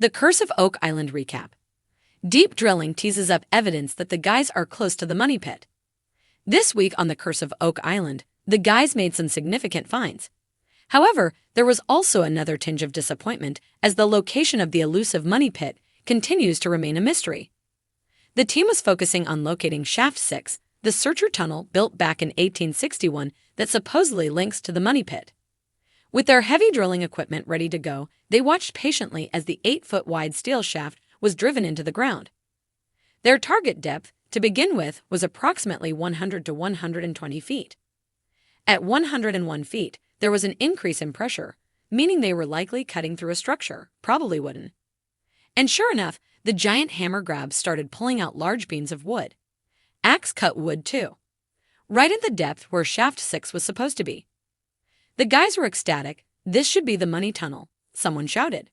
The Curse of Oak Island recap. Deep drilling teases up evidence that the guys are close to the money pit. This week on The Curse of Oak Island, the guys made some significant finds. However, there was also another tinge of disappointment as the location of the elusive money pit continues to remain a mystery. The team was focusing on locating Shaft 6, the searcher tunnel built back in 1861 that supposedly links to the money pit. With their heavy drilling equipment ready to go, they watched patiently as the 8-foot-wide steel shaft was driven into the ground. Their target depth, to begin with, was approximately 100 to 120 feet. At 101 feet, there was an increase in pressure, meaning they were likely cutting through a structure, probably wooden. And sure enough, the giant hammer grabs started pulling out large beams of wood. Axe-cut wood, too. Right at the depth where Shaft 6 was supposed to be. The guys were ecstatic. This should be the money tunnel, someone shouted.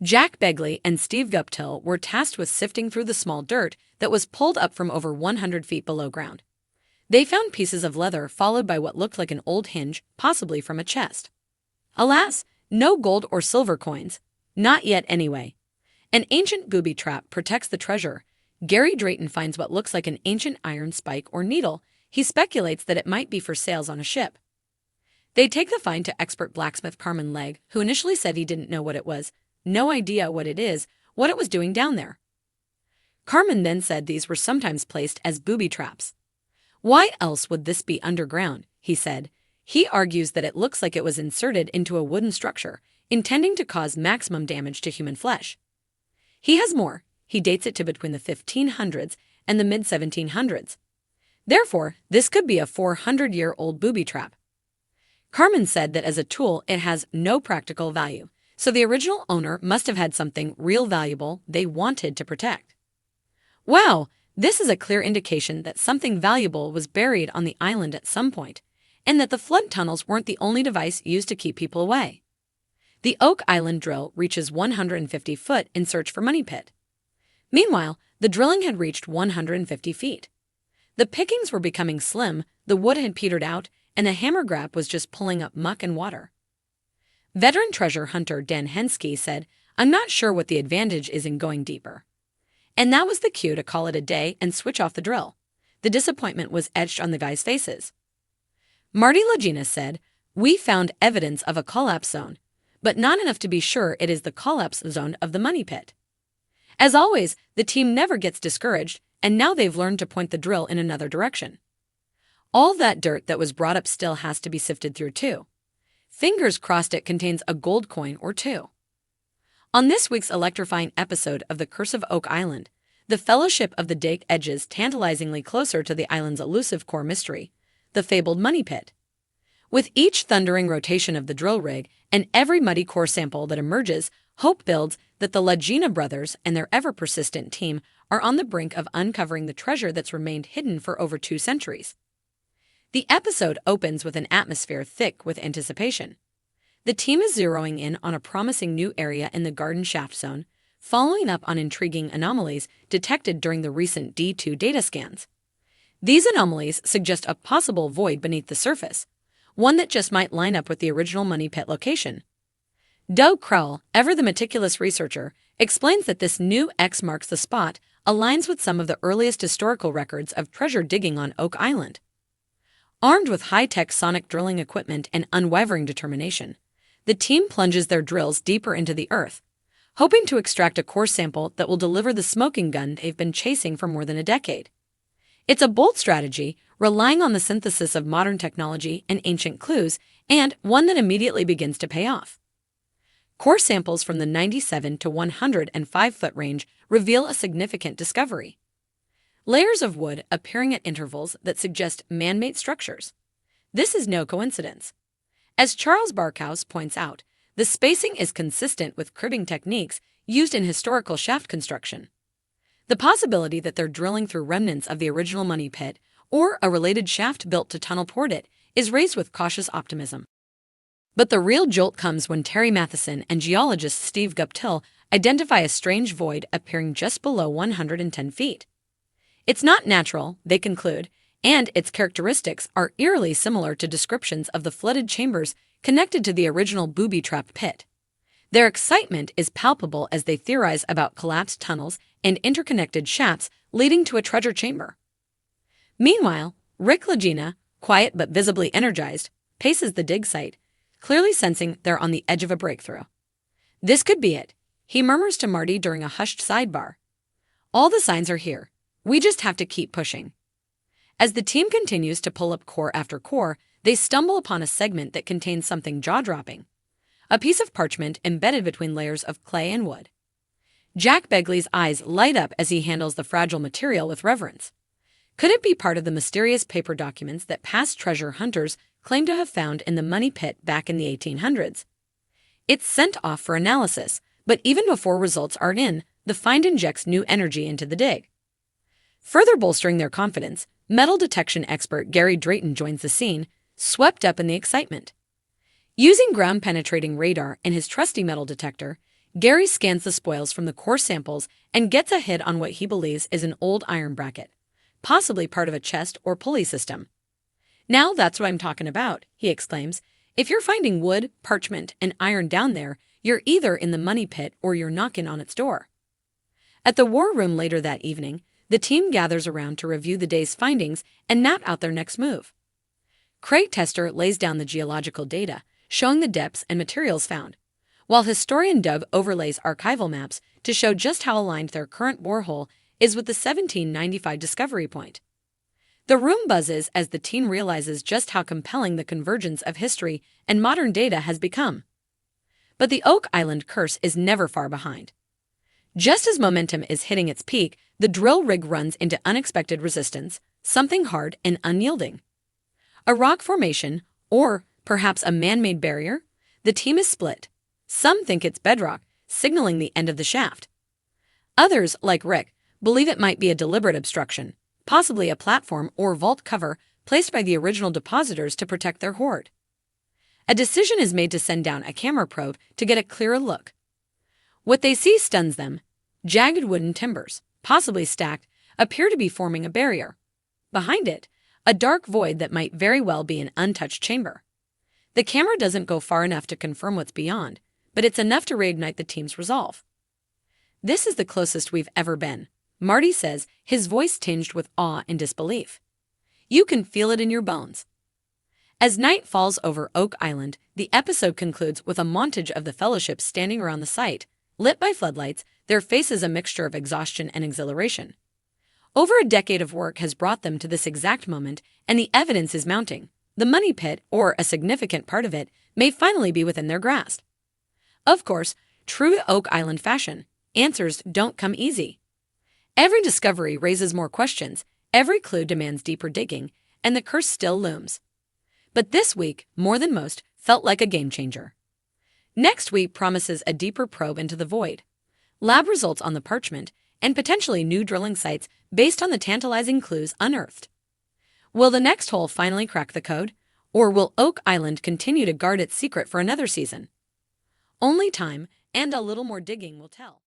Jack Begley and Steve Guptill were tasked with sifting through the small dirt that was pulled up from over 100 feet below ground. They found pieces of leather followed by what looked like an old hinge, possibly from a chest. Alas, no gold or silver coins. Not yet anyway. An ancient booby trap protects the treasure. Gary Drayton finds what looks like an ancient iron spike or needle. He speculates that it might be for sales on a ship. They take the find to expert blacksmith Carmen Legg, who initially said he didn't know what it was, no idea what it is, what it was doing down there. Carmen then said these were sometimes placed as booby traps. Why else would this be underground, he said. He argues that it looks like it was inserted into a wooden structure, intending to cause maximum damage to human flesh. He has more. He dates it to between the 1500s and the mid-1700s. Therefore, this could be a 400-year-old booby trap. Carmen said that as a tool, it has no practical value, so the original owner must have had something real valuable they wanted to protect. Wow, this is a clear indication that something valuable was buried on the island at some point, and that the flood tunnels weren't the only device used to keep people away. The Oak Island drill reaches 150 foot in search for money pit. Meanwhile, the drilling had reached 150 feet. The pickings were becoming slim, the wood had petered out, and the hammer grab was just pulling up muck and water. Veteran treasure hunter Dan Henske said, "I'm not sure what the advantage is in going deeper." And that was the cue to call it a day and switch off the drill. The disappointment was etched on the guys' faces. Marty Lagina said, "We found evidence of a collapse zone, but not enough to be sure it is the collapse zone of the money pit." As always, the team never gets discouraged, and now they've learned to point the drill in another direction. All that dirt that was brought up still has to be sifted through too. Fingers crossed it contains a gold coin or two. On this week's electrifying episode of The Curse of Oak Island, the Fellowship of the Dake edges tantalizingly closer to the island's elusive core mystery, the fabled money pit. With each thundering rotation of the drill rig and every muddy core sample that emerges, hope builds that the Lagina brothers and their ever-persistent team are on the brink of uncovering the treasure that's remained hidden for over 2 centuries. The episode opens with an atmosphere thick with anticipation. The team is zeroing in on a promising new area in the Garden Shaft Zone, following up on intriguing anomalies detected during the recent D2 data scans. These anomalies suggest a possible void beneath the surface, one that just might line up with the original money pit location. Doug Crowell, ever the meticulous researcher, explains that this new X marks the spot aligns with some of the earliest historical records of treasure digging on Oak Island. Armed with high-tech sonic drilling equipment and unwavering determination, the team plunges their drills deeper into the earth, hoping to extract a core sample that will deliver the smoking gun they've been chasing for more than a decade. It's a bold strategy, relying on the synthesis of modern technology and ancient clues, and one that immediately begins to pay off. Core samples from the 97 to 105-foot range reveal a significant discovery. Layers of wood appearing at intervals that suggest man-made structures. This is no coincidence. As Charles Barkhouse points out, the spacing is consistent with cribbing techniques used in historical shaft construction. The possibility that they're drilling through remnants of the original money pit or a related shaft built to tunnel toward it is raised with cautious optimism. But the real jolt comes when Terry Matheson and geologist Steve Guptill identify a strange void appearing just below 110 feet. It's not natural, they conclude, and its characteristics are eerily similar to descriptions of the flooded chambers connected to the original booby trap pit. Their excitement is palpable as they theorize about collapsed tunnels and interconnected shafts leading to a treasure chamber. Meanwhile, Rick Lagina, quiet but visibly energized, paces the dig site, clearly sensing they're on the edge of a breakthrough. "This could be it," he murmurs to Marty during a hushed sidebar. "All the signs are here. We just have to keep pushing." As the team continues to pull up core after core, they stumble upon a segment that contains something jaw-dropping. A piece of parchment embedded between layers of clay and wood. Jack Begley's eyes light up as he handles the fragile material with reverence. Could it be part of the mysterious paper documents that past treasure hunters claim to have found in the money pit back in the 1800s? It's sent off for analysis, but even before results are in, the find injects new energy into the dig. Further bolstering their confidence, metal detection expert Gary Drayton joins the scene, swept up in the excitement. Using ground-penetrating radar and his trusty metal detector, Gary scans the spoils from the core samples and gets a hit on what he believes is an old iron bracket, possibly part of a chest or pulley system. "Now that's what I'm talking about," he exclaims. "If you're finding wood, parchment, and iron down there, you're either in the money pit or you're knocking on its door." At the war room later that evening, the team gathers around to review the day's findings and map out their next move. Craig Tester lays down the geological data, showing the depths and materials found, while historian Doug overlays archival maps to show just how aligned their current borehole is with the 1795 discovery point. The room buzzes as the team realizes just how compelling the convergence of history and modern data has become. But the Oak Island curse is never far behind. Just as momentum is hitting its peak, the drill rig runs into unexpected resistance, something hard and unyielding. A rock formation, or perhaps a man-made barrier? The team is split. Some think it's bedrock, signaling the end of the shaft. Others, like Rick, believe it might be a deliberate obstruction, possibly a platform or vault cover placed by the original depositors to protect their hoard. A decision is made to send down a camera probe to get a clearer look. What they see stuns them. Jagged wooden timbers, possibly stacked, appear to be forming a barrier. Behind it, a dark void that might very well be an untouched chamber. The camera doesn't go far enough to confirm what's beyond, but it's enough to reignite the team's resolve. "This is the closest we've ever been," Marty says, his voice tinged with awe and disbelief. "You can feel it in your bones." As night falls over Oak Island, the episode concludes with a montage of the Fellowship standing around the site, lit by floodlights, their faces a mixture of exhaustion and exhilaration. Over a decade of work has brought them to this exact moment, and the evidence is mounting. The money pit, or a significant part of it, may finally be within their grasp. Of course, true to Oak Island fashion, answers don't come easy. Every discovery raises more questions, every clue demands deeper digging, and the curse still looms. But this week, more than most, felt like a game changer. Next week promises a deeper probe into the void, lab results on the parchment, and potentially new drilling sites based on the tantalizing clues unearthed. Will the next hole finally crack the code, or will Oak Island continue to guard its secret for another season? Only time and a little more digging will tell.